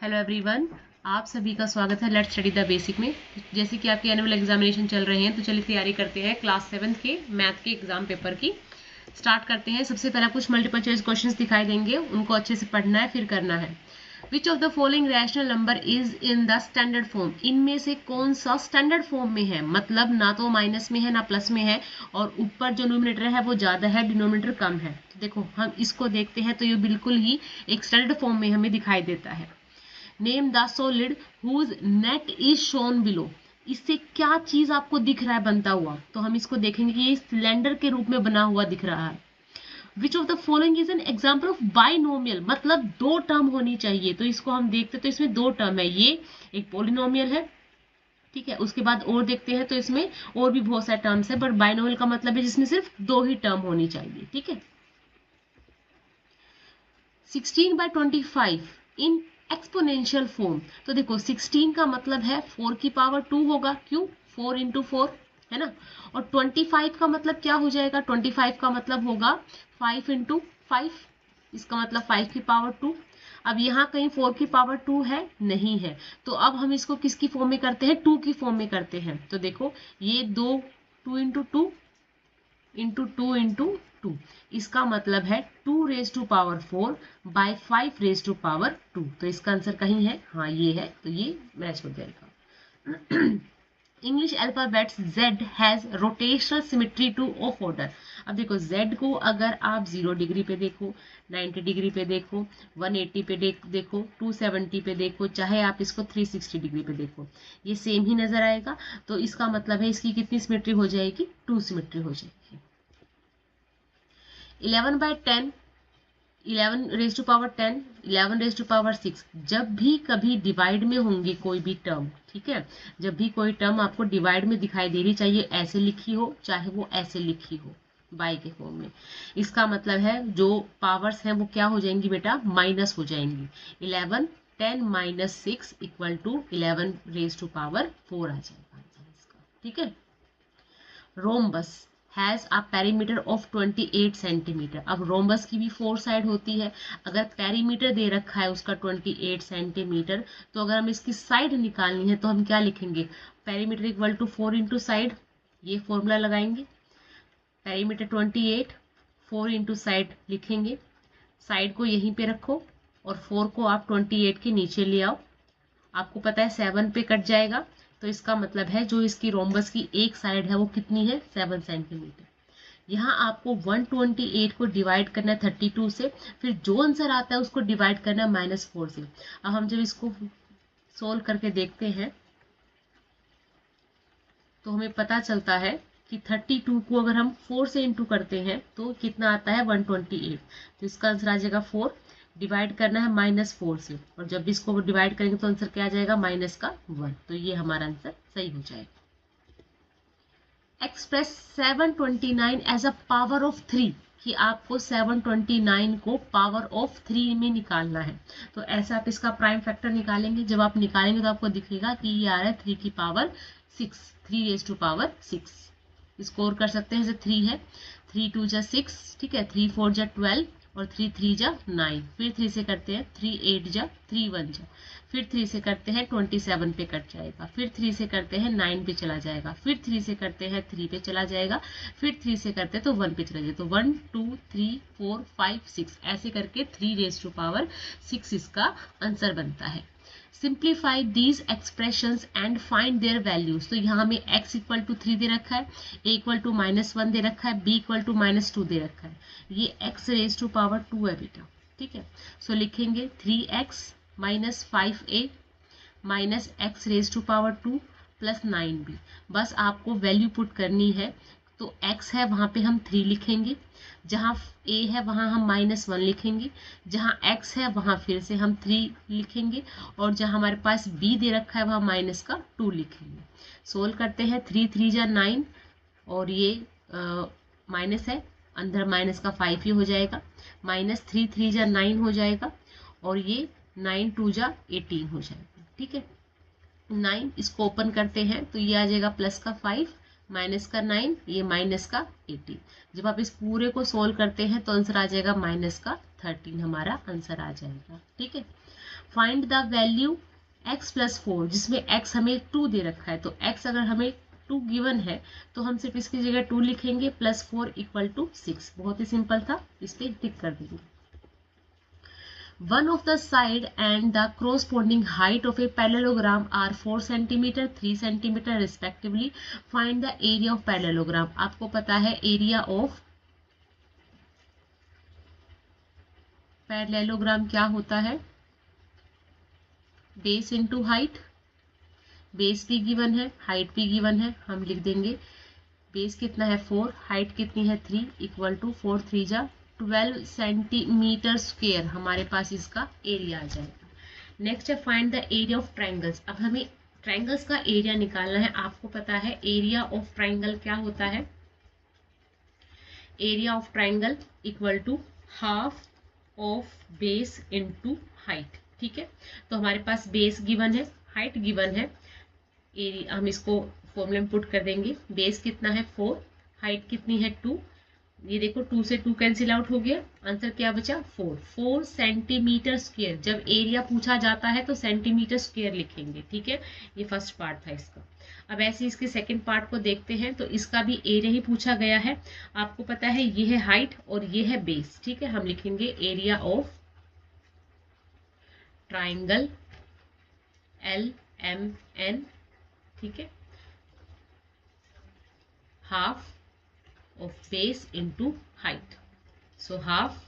Hello everyone, आप सभी का स्वागत है लेट्स स्टडी द बेसिक में। जैसे कि आपके एनुअल एग्जामिनेशन चल रहे हैं तो चलिए तैयारी करते हैं क्लास 7 के मैथ के एग्जाम पेपर की। स्टार्ट करते हैं। सबसे पहले कुछ मल्टीपल चॉइस क्वेश्चंस दिखाई देंगे, उनको अच्छे से पढ़ना है फिर करना है। Which of the following rational number is in the standard form? इनमें से कौन सा स्टैंडर्ड फॉर्म में है, मतलब ना तो माइनस में है ना प्लस में है, और ऊपर जो न्यूमरेटर है वो ज्यादा है, डिनोमिनेटर कम है। तो देखो हम इसको देखते हैं तो ये बिल्कुल ही एक स्टैंडर्ड फॉर्म में हमें दिखाई देता है। Name the solid whose net is shown below. इससे क्या चीज आपको दिख रहा है बनता हुआ, तो हम इसको देखेंगे कि ये सिलेंडर के रूप में बना हुआ दिख रहा है। Which of the following is an example of binomial, मतलब दो टर्म होनी चाहिए। तो इसको हम देखते तो इसमें दो टर्म है, ये एक पोलिनोमियल है, ठीक है। उसके बाद और देखते हैं तो इसमें और भी बहुत सारे टर्म्स है, बट बाइनोमियल का मतलब है जिसमें सिर्फ दो ही टर्म होनी चाहिए, ठीक है। 16/25 इन एक्सपोनेंशियल फॉर्म। तो देखो 16 का मतलब है 4 की पावर 2 होगा, क्यों 4 इंटू 4 है ना। और 25 का मतलब क्या हो जाएगा, 25 का मतलब होगा 5 इंटू 5, इसका मतलब 5 की पावर 2। अब यहाँ कहीं 4 की पावर 2 है नहीं है, तो अब हम इसको किसकी फॉर्म में करते हैं, 2 की फॉर्म में करते हैं। तो देखो ये 2 इंटू 2 इंटू 2 इंटू 2, इसका मतलब है 2⁴ बाय 5⁴ तो इसका आंसर कहीं है, हाँ ये है, तो ये मैच हो जाएगा। English alphabet Z has rotational symmetry two of order. अब देखो Z को अगर आप 0 डिग्री पे देखो, 90 डिग्री पे देखो, 180 पे देखो, 270 पे देखो, चाहे आप इसको 360 डिग्री पे देखो, ये सेम ही नजर आएगा। तो इसका मतलब है इसकी कितनी सिमेट्री हो जाएगी, 2 सिमेट्री हो जाएगी। 11/10, 11⁻10, 11⁻6, जब भी कभी डिवाइड में होंगे कोई भी टर्म, ठीक है, जब भी कोई टर्म आपको डिवाइड में दिखाई देनी चाहिए, ऐसे लिखी हो चाहे वो ऐसे लिखी हो बाई के फॉर्म में, इसका मतलब है जो पावर्स हैं वो क्या हो जाएंगी बेटा, माइनस हो जाएंगी। 11 10 माइनस 6 इक्वल टू 11⁻4 आ जाएगा आंसर इसका, ठीक है। Rhombus has a perimeter of 28 centimetre. अब रोम्बस की भी 4 साइड होती है, अगर पेरीमीटर दे रखा है उसका 28 सेंटीमीटर, तो अगर हम इसकी साइड निकालनी है तो हम क्या लिखेंगे, perimeter equal to 4 into side, ये फॉर्मूला लगाएंगे। पेरीमीटर 28, 4 इंटू साइड लिखेंगे, साइड को यहीं पे रखो और 4 को आप 28 के नीचे ले आओ, आपको पता है 7 पे कट जाएगा, तो इसका मतलब है जो इसकी रोम्बस की एक साइड है वो कितनी है, 7 सेंटीमीटर। यहाँ आपको 128 को डिवाइड करना है 32 से, फिर जो आंसर आता है उसको डिवाइड करना है -4 से। अब हम जब इसको सोल्व करके देखते हैं तो हमें पता चलता है कि 32 को अगर हम 4 से इंटू करते हैं तो कितना आता है, 128। तो इसका आंसर आ जाएगा 4, डिवाइड करना है -4 से, और जब भी इसको डिवाइड करेंगे तो आंसर क्या आ जाएगा, -1। तो ये हमारा आंसर सही हो जाएगा। Express 729 as a power of 3, कि आपको 729 को पावर ऑफ 3 में निकालना है। तो ऐसे आप इसका प्राइम फैक्टर निकालेंगे, जब आप निकालेंगे तो आपको दिखेगा कि ये आ रहा है 3 की पावर 6, 3⁻6। स्कोर कर सकते हैं, जैसे 3 है, 3 2 जा 6, ठीक है, 3 4 जा 12 और 3 3 जा 9, फिर 3 से करते हैं 3 8 जा 3 1 जा, फिर 3 से करते हैं 27 पे कट जाएगा, फिर 3 से करते हैं 9 पे चला जाएगा, फिर 3 से करते हैं 3 पे चला जाएगा, फिर 3 से करते हैं तो 1 पे चला जाएगा। तो 1 2 3 4 5 6 ऐसे करके 3⁻6 इसका आंसर बनता है। Simplify these expressions and find there values. तो यहाँ हमें x इक्वल टू 3 दे रखा है, a इक्वल टू -1 दे रखा है, b इक्वल टू -2 दे रखा है, ये x⁻2 है बेटा, ठीक है। सो लिखेंगे 3x minus 5a minus x⁻2 plus 9b। बस आपको वैल्यू पुट करनी है, तो x है वहां पे हम 3 लिखेंगे, जहां a है वहां हम -1 लिखेंगे, जहां x है वहां फिर से हम 3 लिखेंगे, और जहां हमारे पास b दे रखा है वहां -2 लिखेंगे। सोल्व करते हैं, 3 3 जा 9 और ये माइनस है, अंदर माइनस का 5 ही हो जाएगा, -3 3 जा 9 हो जाएगा, और ये 9 2 जा 18 हो जाएगा, ठीक है। 9 इसको ओपन करते हैं तो ये आ जाएगा प्लस का 5 माइनस का 9, ये माइनस का 18। जब आप इस पूरे को सोल्व करते हैं तो आंसर आ जाएगा -13, हमारा आंसर आ जाएगा, ठीक है। Find the value x plus 4, जिसमें x हमें 2 दे रखा है, तो x अगर हमें 2 गिवन है तो हम सिर्फ इसकी जगह 2 लिखेंगे, प्लस 4 इक्वल टू 6। बहुत ही सिंपल था, इस पे टिक कर देंगे। One of the side and the corresponding height of a parallelogram are 4 cm, 3 cm respectively. Find the area of parallelogram. आपको पता है area of parallelogram क्या होता है? Base into height. बेस भी गिवन है, हाइट भी गिवन है, हम लिख देंगे बेस कितना है 4, हाइट कितनी है 3, इक्वल टू 4 3 जा 12 सेंटीमीटर स्क्वायर हमारे पास इसका एरिया आ जाएगा। नेक्स्ट है find the area of triangles. अब हमें ट्राइंगल्स का एरिया निकालना है। आपको पता है एरिया ऑफ ट्राइंगल क्या होता है? Area of triangle equal to half of base into height. ठीक है, तो हमारे पास बेस गिवन है, हाइट गिवन है, एरिया हम इसको फॉर्मूले में पुट कर देंगे। बेस कितना है 4, हाइट कितनी है 2, ये देखो 2 से 2 कैंसिल आउट हो गया, आंसर क्या बचा 4 सेंटीमीटर स्क्वायर। जब एरिया पूछा जाता है तो सेंटीमीटर स्क्वायर लिखेंगे। ठीक है, ये फर्स्ट पार्ट था इसका। अब ऐसे इसके सेकंड पार्ट को देखते हैं, तो इसका भी एरिया ही पूछा गया है। आपको पता है ये है हाइट और ये है बेस। ठीक है, हम लिखेंगे एरिया ऑफ ट्राइंगल LMN। ठीक है, half of base into height. So half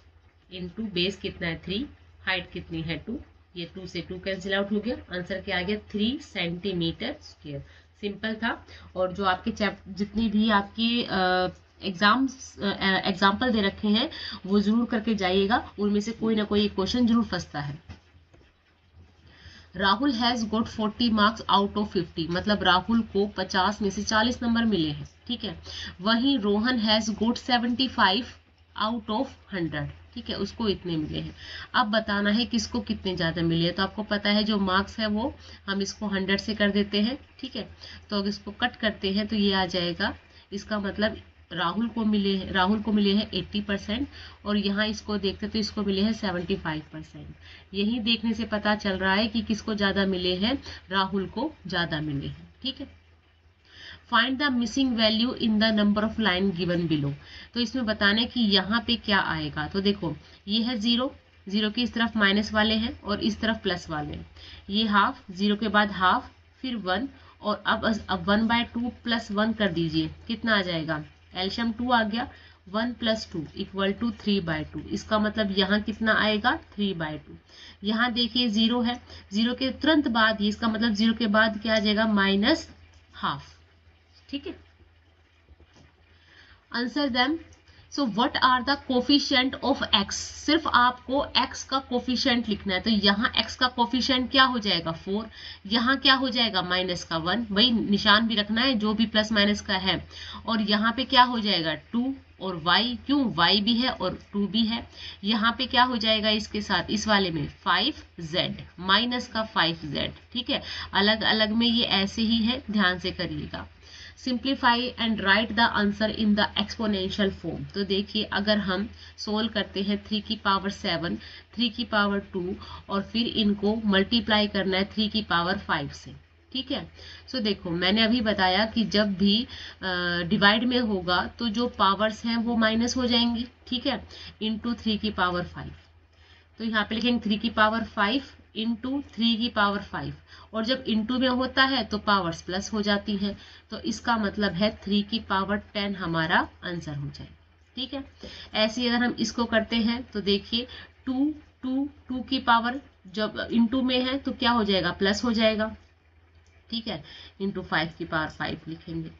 into base कितना है 3, हाइट कितनी है 2, ये 2 से 2 कैंसिल आउट हो गया, आंसर क्या आ गया 3 सेंटीमीटर स्क्वायर। सिंपल था। और जो आपके जितनी भी आपकी एग्जाम्पल दे रखे हैं वो जरूर करके जाइएगा, उनमें से कोई ना कोई क्वेश्चन जरूर फंसता है। Rahul has got 40 marks out of 50, मतलब राहुल को 50 में से 40 नंबर मिले हैं। ठीक है, वहीं Rohan has got 75 out of 100। ठीक है, उसको इतने मिले हैं। अब बताना है किसको कितने ज्यादा मिले हैं। तो आपको पता है जो मार्क्स है वो हम इसको 100 से कर देते हैं। ठीक है, तो अगर इसको कट करते हैं तो ये आ जाएगा, इसका मतलब राहुल को मिले हैं 80% और यहाँ इसको देखते तो इसको मिले हैं 75%। यही देखने से पता चल रहा है कि किसको ज्यादा मिले हैं, राहुल को ज्यादा मिले हैं। ठीक है, find the missing value in the number of line given below. तो इसमें बताने कि यहाँ पे क्या आएगा। तो देखो ये है 0, 0 की इस तरफ माइनस वाले हैं और इस तरफ प्लस वाले हैं। ये हाफ, 0 के बाद हाफ, फिर 1 और अब 1/2 प्लस 1 कर दीजिए, कितना आ जाएगा, एलशियम 2 आ गया, 1 + 2 = 3/2। इसका मतलब यहाँ कितना आएगा 3/2। यहाँ देखिए 0 है, 0 के तुरंत बाद इसका मतलब 0 के बाद क्या आ जाएगा -½ ठीक है, answer them. So what are the coefficient of x। सिर्फ आपको x का कोफिशिएंट लिखना है। तो यहाँ x का कोफिशिएंट क्या हो जाएगा 4, यहाँ क्या हो जाएगा -1, वही निशान भी रखना है जो भी प्लस माइनस का है। और यहाँ पे क्या हो जाएगा 2 और y, क्यों y भी है और 2 भी है। यहाँ पे क्या हो जाएगा इसके साथ, इस वाले में 5z, -5z। ठीक है, अलग अलग में ये ऐसे ही है, ध्यान से करिएगा। Simplify and right the answer in the exponential form. तो देखिए अगर हम सोल्व करते हैं 3 की पावर 7, 3 की पावर 2 और फिर इनको मल्टीप्लाई करना है 3 की पावर 5 से। ठीक है, सो देखो मैंने अभी बताया कि जब भी डिवाइड में होगा तो जो पावर्स हैं वो माइनस हो जाएंगी। ठीक है, इंटू 3 की पावर 5। तो यहाँ पे लिखेंगे 3 की पावर 5 इंटू 3 की पावर 5, और जब इंटू में होता है तो पावर्स प्लस हो जाती हैं। तो इसका मतलब है 3 की पावर 10 हमारा आंसर हो जाएगा। ठीक है, ऐसे अगर हम इसको करते हैं तो देखिए 2 की पावर जब इंटू में है तो क्या हो जाएगा, प्लस हो जाएगा। ठीक है, इंटू 5 की पावर 5 लिखेंगे।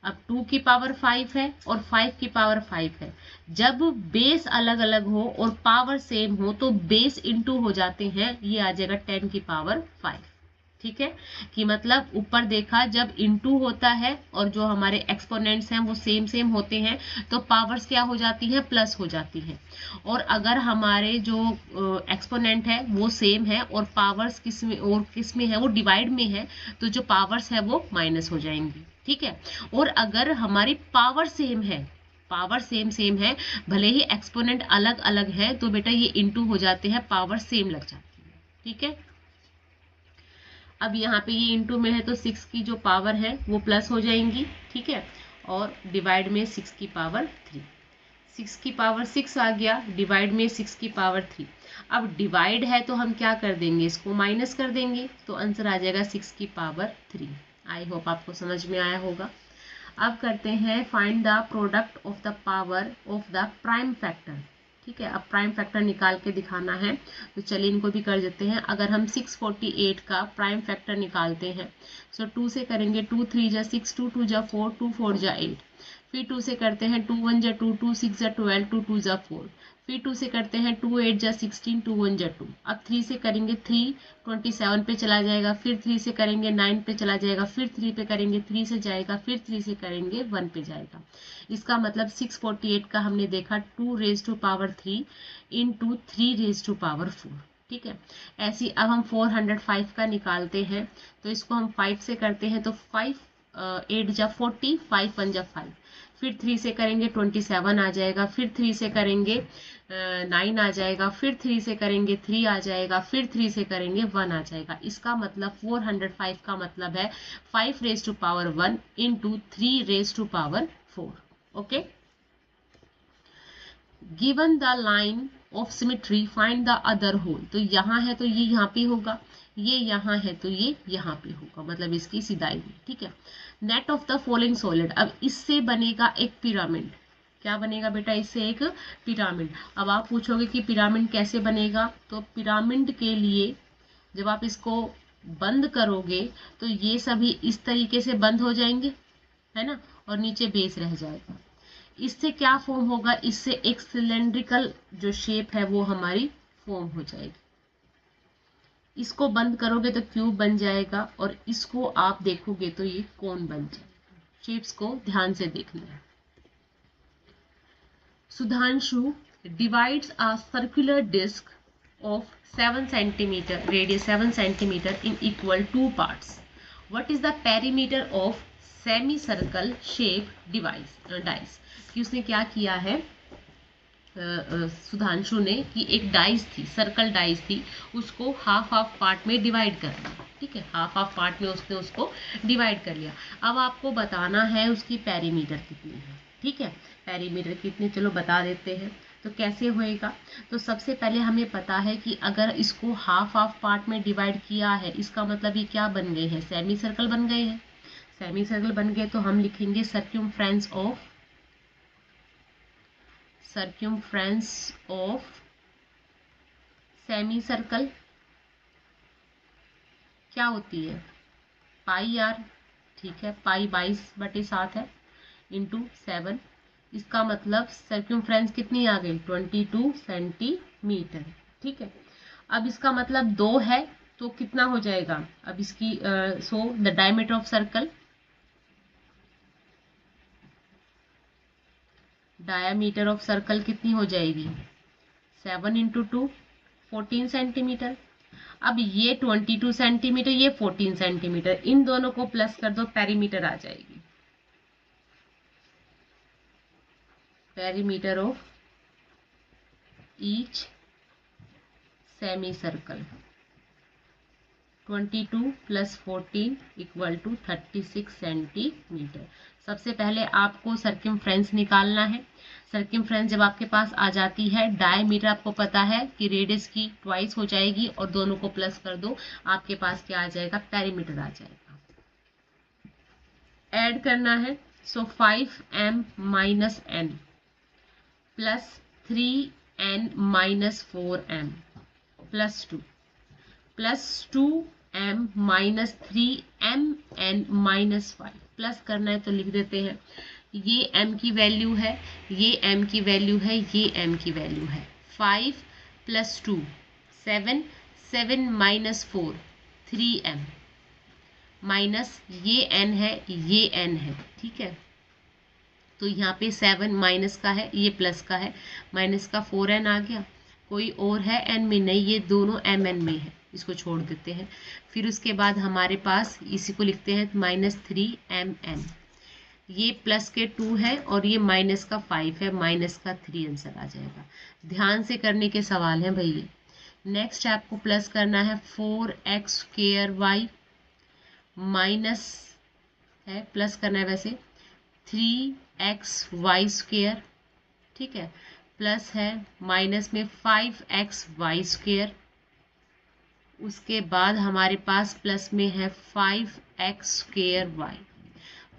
अब 2 की पावर 5 है और 5 की पावर 5 है। जब बेस अलग अलग हो और पावर सेम हो तो बेस इंटू हो जाते हैं, ये आ जाएगा 10 की पावर 5। ठीक है, कि मतलब ऊपर देखा जब इंटू होता है और जो हमारे एक्सपोनेंट्स हैं वो सेम होते हैं तो पावर्स क्या हो जाती हैं, प्लस हो जाती हैं। और अगर हमारे जो एक्सपोनेंट है वो सेम है और पावर्स किस में है, वो डिवाइड में है, तो जो पावर्स है वो माइनस हो जाएंगी। ठीक है, और अगर हमारी पावर सेम है, पावर सेम है, भले ही एक्सपोनेंट अलग अलग है, तो बेटा ये इंटू हो जाते हैं, पावर सेम लग जाती है। ठीक है, अब यहाँ पे ये इंटू में है तो 6 की जो पावर है वो प्लस हो जाएंगी, ठीक है, और डिवाइड में 6 की पावर 3, 6 की पावर 6 आ गया, डिवाइड में 6 की पावर 3। अब डिवाइड है तो हम क्या कर देंगे, इसको माइनस कर देंगे, तो आंसर आ जाएगा 6 की पावर 3। आई होप आपको समझ में आया होगा। अब करते हैं find the product of the power of the prime factor, ठीक है। अब प्राइम फैक्टर निकाल के दिखाना है, तो चलिए इनको भी कर देते हैं। अगर हम 648 का प्राइम फैक्टर निकालते हैं, सो 2 से करेंगे, 2 3 जा 6, 2 2 जा 4, 2 4 जा 8, फिर 2 से करते हैं, 2 1 जा 2, 2 6 जा 12, 2 2 जा 4, फिर 2 से करते हैं, 2 8 जा 16, 2 1 जा 2। अब 3 से करेंगे, 3 27 पे चला जाएगा, फिर 3 से करेंगे 9 पे चला जाएगा, फिर 3 पे करेंगे 3 से जाएगा, फिर 3 से करेंगे 1 पे जाएगा। इसका मतलब 648 का हमने देखा 2 raise to power 3 into 3 raise to power 4, ठीक है। ऐसी अब हम 405 का निकालते हैं, तो इसको हम 5 से करते हैं, तो 5 8 जा 40, 5 1 जा 5, फिर 3 से करेंगे 27 आ जाएगा, फिर 3 से करेंगे 9 आ जाएगा, फिर 3 से करेंगे 3 आ जाएगा, फिर 3 से करेंगे 1 आ जाएगा। इसका मतलब 405 का मतलब है 5 raise to power 1 into 3 raise to power 4। Okay, given the line of symmetry find the other whole. तो यहाँ है तो ये यहाँ पे होगा, ये यहाँ है तो ये यहाँ पे होगा, मतलब इसकी सिदाई में, ठीक है। Net of the following solid, अब इससे बनेगा एक पिरामिड। क्या बनेगा बेटा, इससे एक पिरामिड। अब आप पूछोगे कि पिरामिड कैसे बनेगा, तो पिरामिड के लिए जब आप इसको बंद करोगे तो ये सभी इस तरीके से बंद हो जाएंगे, है ना, और नीचे बेस रह जाएगा। इससे क्या फॉर्म होगा, इससे एक सिलेंड्रिकल जो शेप है वो हमारी फॉर्म हो जाएगी। इसको बंद करोगे तो क्यूब बन जाएगा, और इसको आप देखोगे तो ये कोन बन जाएगा। शेप्स को ध्यान से देखना है। Sudhanshu divides a circular disc of 7 centimeter radius 7 centimeter in equal 2 parts. What is the perimeter of semicircle shape dice? कि उसने क्या किया है, सुधांशु ने, कि एक डाइस थी, सर्कल डाइस थी, उसको हाफ हाफ पार्ट में डिवाइड कर दिया, ठीक है। हाफ हाफ पार्ट में उसने उसको डिवाइड कर लिया। अब आपको बताना है उसकी पेरीमीटर कितनी है, ठीक है। पेरीमीटर कितनी, चलो बता देते हैं। तो कैसे होएगा, तो सबसे पहले हमें पता है कि अगर इसको हाफ हाफ पार्ट में डिवाइड किया है, इसका मतलब ये क्या बन गए हैं, सेमी सर्कल बन गए हैं। सेमी सर्कल बन गए तो हम लिखेंगे सर्क्यूमफ्रेंस ऑफ सेमी सर्कल क्या होती है, पाई आर, ठीक है। पाई 22/7 है इंटू 7। इसका मतलब सर्क्यूमफ्रेंस कितनी आ गई, 22 सेंटीमीटर, ठीक है। अब इसका मतलब 2 है तो कितना हो जाएगा, अब इसकी so the diameter of circle, diameter of circle कितनी हो जाएगी, 7 इंटू 2 14 सेंटीमीटर। अब ये 22 सेंटीमीटर, ये 14 सेंटीमीटर, इन दोनों को प्लस कर दो, पेरीमीटर आ जाएगी। Perimeter of each semi circle 22 + 14 = 36 centimetre. सबसे पहले आपको सर्कमफ्रेंस निकालना है। सर्कमफ्रेंस जब आपके पास आ जाती है, डायमीटर आपको पता है कि रेडियस की ट्वाइस हो जाएगी, और दोनों को प्लस कर दो, आपके पास क्या आ जाएगा, पेरीमीटर आ जाएगा। ऐड करना है, सो 5m - n plus 3n - 4m plus 2 plus 2m - 3mn - 5 plus करना है तो लिख देते हैं। ये m की वैल्यू है, ये m की वैल्यू है, ये m की वैल्यू है। 5 + 2 7, 7 - 4 3m माइनस ये n है, ये n है, ठीक है। तो यहाँ पे 7 माइनस का है, ये प्लस का है, माइनस का 4n आ गया। कोई और है n में, नहीं, ये दोनों mn में है, इसको छोड़ देते हैं। फिर उसके बाद हमारे पास इसी को लिखते हैं -3mn, ये प्लस के 2 है और ये माइनस का 5 है, माइनस का 3 आंसर आ जाएगा। ध्यान से करने के सवाल हैं भैया। नेक्स्ट आपको प्लस करना है 4x² y माइनस है, प्लस करना है वैसे, 3xy², ठीक है, प्लस है माइनस में 5xy², उसके बाद हमारे पास प्लस में है 5x²y।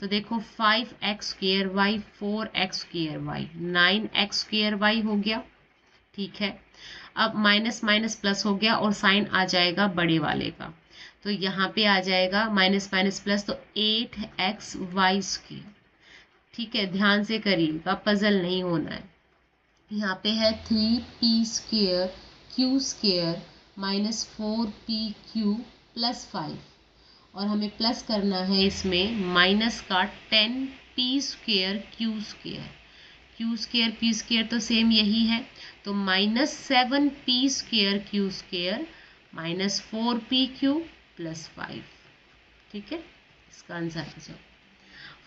तो देखो 5x²y, 4x²y, 9x² हो गया, ठीक है। अब माइनस माइनस प्लस हो गया और साइन आ जाएगा बड़े वाले का, तो यहाँ पे आ जाएगा माइनस माइनस प्लस, तो 8xy², ठीक है। ध्यान से करिएगा, पजल नहीं होना है। यहाँ पे है 3p² q² minus 4pq plus 5, और हमें प्लस करना है इसमें माइनस का 10p² q², q² p² तो सेम यही है, तो minus 7p² q² minus 4pq plus 5, ठीक है। इसका आंसर आ जाओ।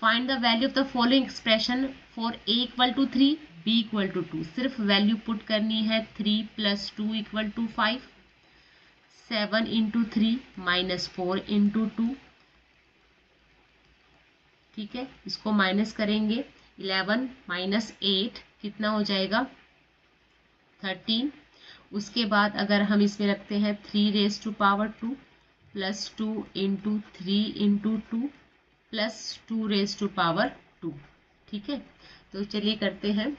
Find the value of the following expression for a = 3 b = 2। सिर्फ वैल्यू पुट करनी है, 3 + 2 = 5, 7 × 3 - 4 × 2, ठीक है। इसको माइनस करेंगे, 11 - 8 कितना हो जाएगा, 13। उसके बाद अगर हम इसमें रखते हैं 3⁻² प्लस 2 × 3 × 2 प्लस 2⁻², ठीक है। तो चलिए करते हैं,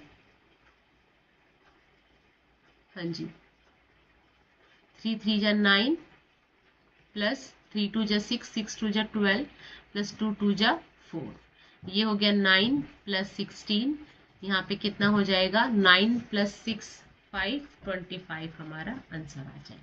हाँ जी, 3 3 जा 9 प्लस 3 2 जा 6 6 2 जा 12 प्लस 2 2 जा 4, ये हो गया 9 + 16, यहाँ पे कितना हो जाएगा, 9 + 6 5 25 हमारा आंसर आ जाएगा।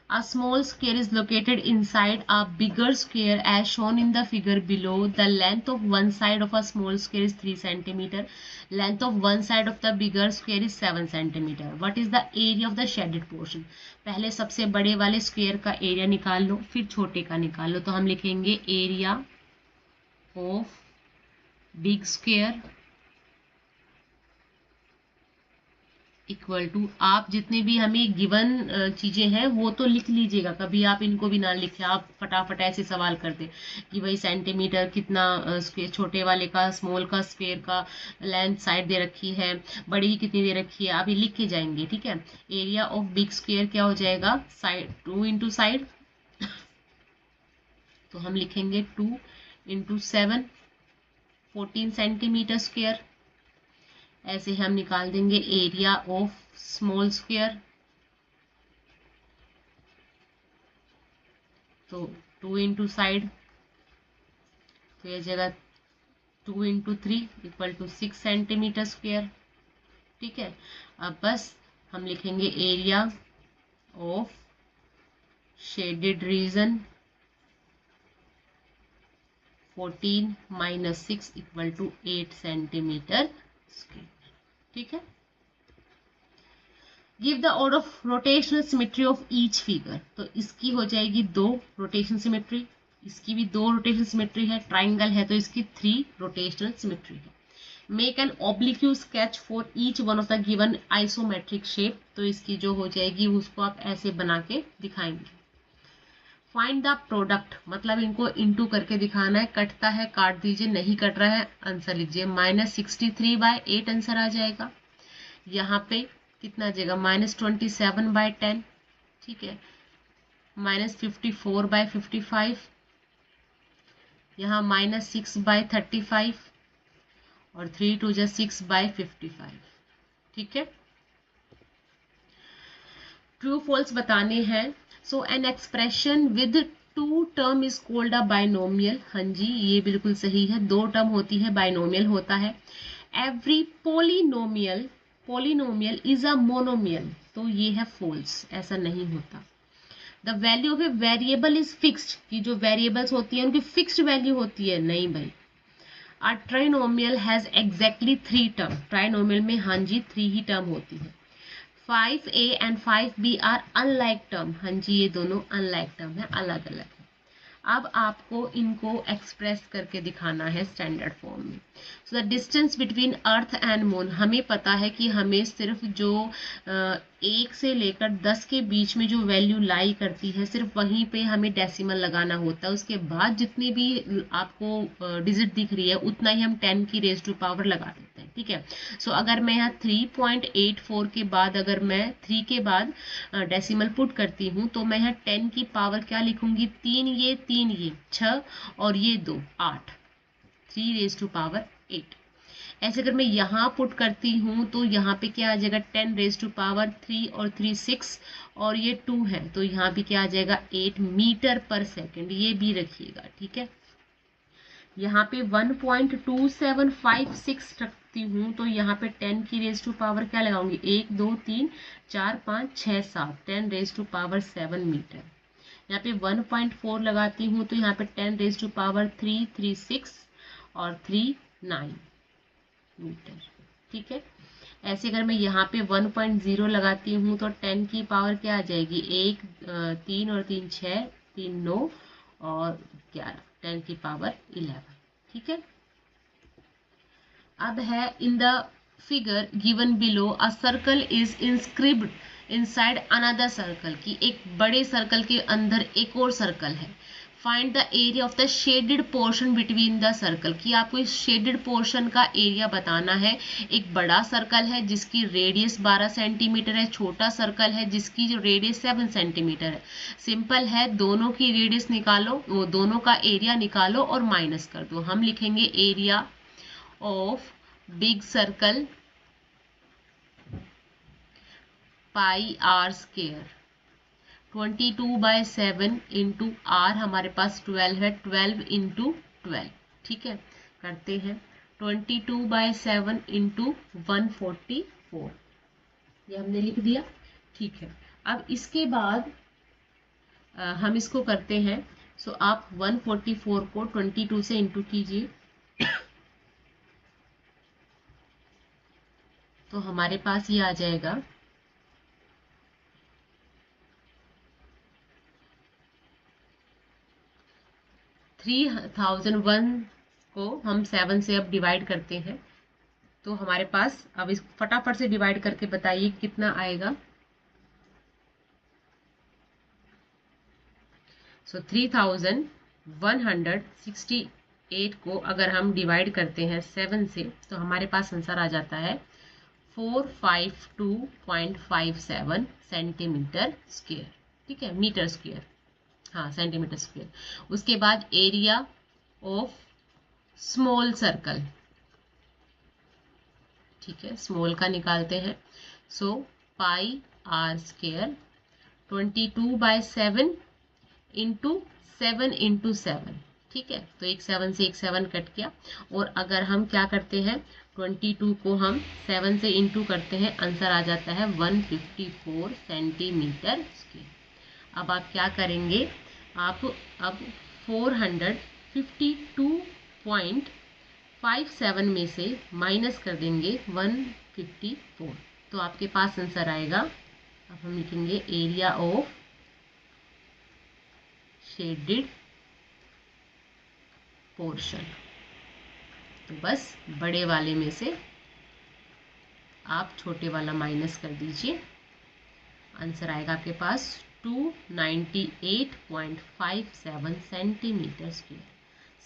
A small square is located inside a bigger square as shown in the figure below. The length of one side of a small square is 3 cm. Length of one side of the bigger square is 7 cm. What is the area of the shaded portion? पहले सबसे बड़े वाले square का area निकाल लो, फिर छोटे का निकाल लो। तो हम लिखेंगे area of big square equal to, आप जितने भी हमें गिवन चीजें हैं वो तो लिख लीजिएगा, कभी आप इनको भी ना लिखें, आप फटाफट ऐसे सवाल कर दे कि भाई सेंटीमीटर कितना स्क्वायर, छोटे वाले का, स्मॉल का स्क्वायर का लेंथ साइड दे रखी है, बड़ी की कितनी दे रखी है, आप ये लिख के जाएंगे, ठीक है। एरिया ऑफ बिग स्क्वायर क्या हो जाएगा, साइड 2 × साइड, तो हम लिखेंगे 2 × 7 14 सेंटीमीटर स्क्वायर। ऐसे हम निकाल देंगे एरिया ऑफ स्मॉल स्क्वायर, तो 2 × साइड, तो यह जगह 2 × 3 = 6 सेंटीमीटर स्क्वायर, ठीक है। अब बस हम लिखेंगे area of shaded region 14 - 6 = 8 centimetre square, ठीक है। Give the order of rotational symmetry of each figure, तो इसकी हो जाएगी 2 रोटेशनल सिमेट्री, इसकी भी 2 रोटेशनल सिमेट्री है, ट्राइंगल है तो इसकी 3 रोटेशनल सिमेट्री है। Make an oblique sketch for each one of the given isometric shape, तो इसकी जो हो जाएगी उसको आप ऐसे बना के दिखाएंगे। फाइंड द प्रोडक्ट, मतलब इनको इंटू करके दिखाना है, कटता है काट दीजिए, नहीं कट रहा है आंसर लीजिए, -63/8 आंसर आ जाएगा। यहाँ पे कितना जगह, -27/10, ठीक है, -54/55, यहाँ -6/35 और 3 2 जा 6/55, ठीक है। ट्रू फॉल्स बताने हैं। So an expression with 2 term is called a binomial, हाँ जी ये बिल्कुल सही है, 2 टर्म होती है, बाइनोमियल होता है। Every polynomial is a monomial, तो ये है फॉल्स, ऐसा नहीं होता। The value of a variable is fixed, कि जो वेरिएबल्स होती है उनकी फिक्स्ड वैल्यू होती है, नहीं भाई। A trinomial has exactly 3 term, trinomial में हाँ जी 3 ही टर्म होती है। 5a and 5b are unlike term, हाँ जी ये दोनों अनलाइक टर्म है, अलग अलग है। अब आपको इनको एक्सप्रेस करके दिखाना है स्टैंडर्ड फॉर्म में। So the distance between earth and moon, हमें पता है कि हमें सिर्फ जो 1 से लेकर 10 के बीच में जो वैल्यू लाई करती है सिर्फ वहीं पे हमें डेसिमल लगाना होता है। उसके बाद जितनी भी आपको डिजिट दिख रही है उतना ही हम 10 की रेज टू पावर लगा देते हैं। ठीक है, सो अगर मैं यहाँ 3.84 के बाद अगर मैं 3 के बाद डेसिमल पुट करती हूँ तो मैं यहाँ 10 की पावर क्या लिखूंगी, 3 ये 6 और ये 2 8, 3 रेज टू पावर 8। ऐसे अगर मैं यहाँ पुट करती हूँ तो यहाँ पे क्या आ जाएगा, 10 रेज टू पावर 3 और 3 6 और ये 2 है तो यहाँ पे क्या आ जाएगा 8 मीटर पर सेकंड, ये भी रखिएगा। ठीक है, यहाँ पे 1.2756 रखती हूँ तो यहाँ पे 10 की रेज टू पावर क्या लगाऊंगी, 1 2 3 4 5 6 7, 10 रेज टू पावर 7 मीटर। यहाँ पे 1.4 लगाती हूँ तो यहाँ पे 10 रेज टू पावर 3 3 6 और 3 9 मीटर। ठीक है, ऐसे अगर मैं यहाँ पे 1.0 लगाती हूँ तो 10 की पावर क्या आ जाएगी, 1 3 और 3 6, 3 9 और 11, 10 की पावर 11। ठीक है, अब है in the figure given below a circle is inscribed inside another circle, की एक बड़े सर्कल के अंदर एक और सर्कल है। Find the area of the shaded portion between the circle, कि आपको इस शेडेड पोर्शन का एरिया बताना है। एक बड़ा सर्कल है जिसकी रेडियस 12 सेंटीमीटर है, छोटा सर्कल है जिसकी जो रेडियस 7 सेंटीमीटर है। सिंपल है, दोनों की रेडियस निकालो, वो दोनों का एरिया निकालो और माइनस कर दो। हम लिखेंगे area of big circle pi r square, 22/7 into r हमारे पास 12 है, 12 इंटू 12। ठीक है, करते हैं 22/7 इंटू 144, ये हमने लिख दिया। ठीक है, अब इसके बाद हम इसको करते हैं। सो आप 144 को 22 से इंटू कीजिए तो हमारे पास ये आ जाएगा 3001 को हम 7 से अब डिवाइड करते हैं तो हमारे पास, अब इस फटाफट से डिवाइड करके बताइए कितना आएगा। सो 3168 को अगर हम डिवाइड करते हैं 7 से तो हमारे पास आंसर आ जाता है 452.57 सेंटीमीटर स्क्वायर। ठीक है, मीटर स्क्वायर, हाँ सेंटीमीटर स्क्वायर। उसके बाद एरिया ऑफ स्मॉल सर्कल, ठीक है, स्मॉल का निकालते हैं। सो पाई आर स्क्वायर 22/7 इंटू 7 इंटू 7। ठीक है, तो एक 7 से एक 7 कट गया। और अगर हम क्या करते हैं 22 को हम 7 से इंटू करते हैं, आंसर आ जाता है 154 सेंटीमीटर स्क्वायर। अब आप क्या करेंगे, आप अब 452.57 में से माइनस कर देंगे 154 तो आपके पास आंसर आएगा। अब हम लिखेंगे एरिया ऑफ शेडेड पोर्शन। तो बस बड़े वाले में से आप छोटे वाला माइनस कर दीजिए, आंसर आएगा आपके पास 298.57 सेंटीमीटर स्क्वायर।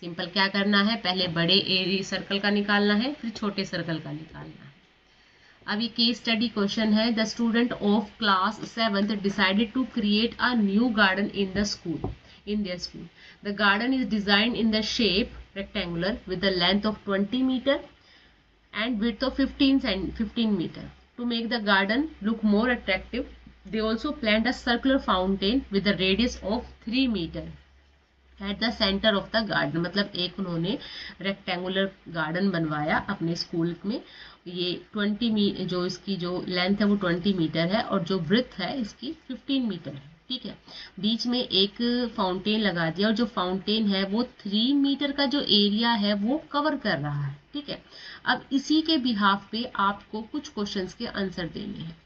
सिंपल क्या करना है, पहले बड़े एरिया सर्कल का निकालना है, फिर छोटे सर्कल का निकालना है। अब ये केस स्टडी क्वेश्चन है। The student of class 7th decided to create a new garden in their school. The garden is designed in the shape rectangular with the length of 20 meter and width of 15 meter. To make the garden look more attractive, they also planned a circular fountain with a radius of 3 meter at the center of the garden. मतलब एक उन्होंने rectangular garden बनवाया अपने school में। ये 20 जो इसकी जो लेंथ है वो 20 मीटर है और जो ब्रेथ है इसकी 15 मीटर है। ठीक है, बीच में एक फाउंटेन लगा दिया और जो फाउंटेन है वो 3 मीटर का जो एरिया है वो कवर कर रहा है। ठीक है, अब इसी के बिहाफ पे आपको कुछ क्वेश्चंस के आंसर देने हैं।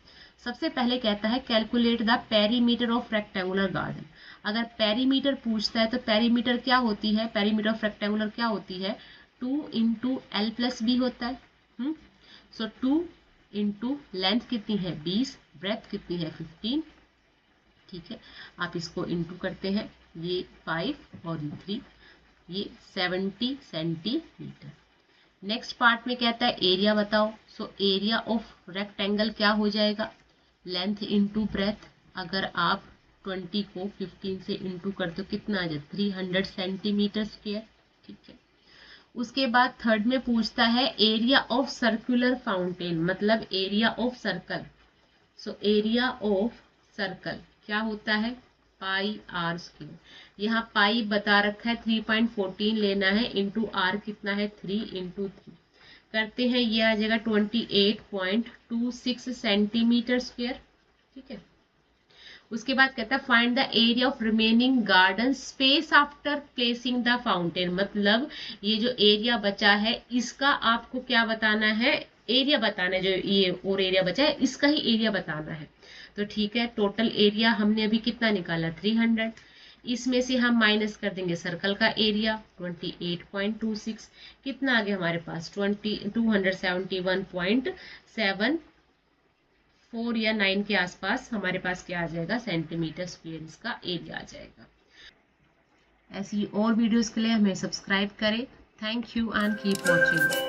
सबसे पहले कहता है calculate the perimeter of rectangular garden. अगर पेरीमीटर पूछता है तो पेरीमीटर क्या होती है, पेरीमीटर ऑफ रेक्टेंगुलर क्या होती है, 2 × L + B होता है। सो 2 इंटू लेंथ कितनी है 20, ब्रेथ कितनी है 15, ठीक है। आप इसको इंटू करते हैं, ये 5 और ये 3, ये 70 सेंटीमीटर। नेक्स्ट पार्ट में कहता है एरिया बताओ। सो एरिया ऑफ रेक्टेंगल क्या हो जाएगा, लेंथ इंटू ब्रेथ। अगर आप 20 को 15 से इंटू करते हो कितना आ जाए 300 सेंटीमीटर स्क्वायर, ठीक है। उसके बाद थर्ड में पूछता है एरिया ऑफ सर्कुलर फाउंटेन, मतलब area of circle. So area of circle क्या होता है पाई आर स्क्वायर। यहाँ पाई बता रखा है 3.14 लेना है, इंटू आर कितना है 3 इंटू 3 करते हैं, ये आ जाएगा 28.26 सेंटीमीटर स्क्वायर, ठीक है। उसके बाद कहता है find the area of remaining garden space after placing the fountain, मतलब ये जो एरिया बचा है इसका आपको क्या बताना है, एरिया बताना है। जो ये और एरिया बचा है इसका ही एरिया बताना है। तो ठीक है, टोटल एरिया हमने अभी कितना निकाला 300, इसमें से हम माइनस कर देंगे सर्कल का एरिया 28.26, कितना आ गया हमारे पास 271.74 या 9 के आसपास हमारे पास क्या आ जाएगा सेंटीमीटर स्क्वायर इसका एरिया आ जाएगा। ऐसी और वीडियोस के लिए हमें सब्सक्राइब करें। Thank you and keep watching.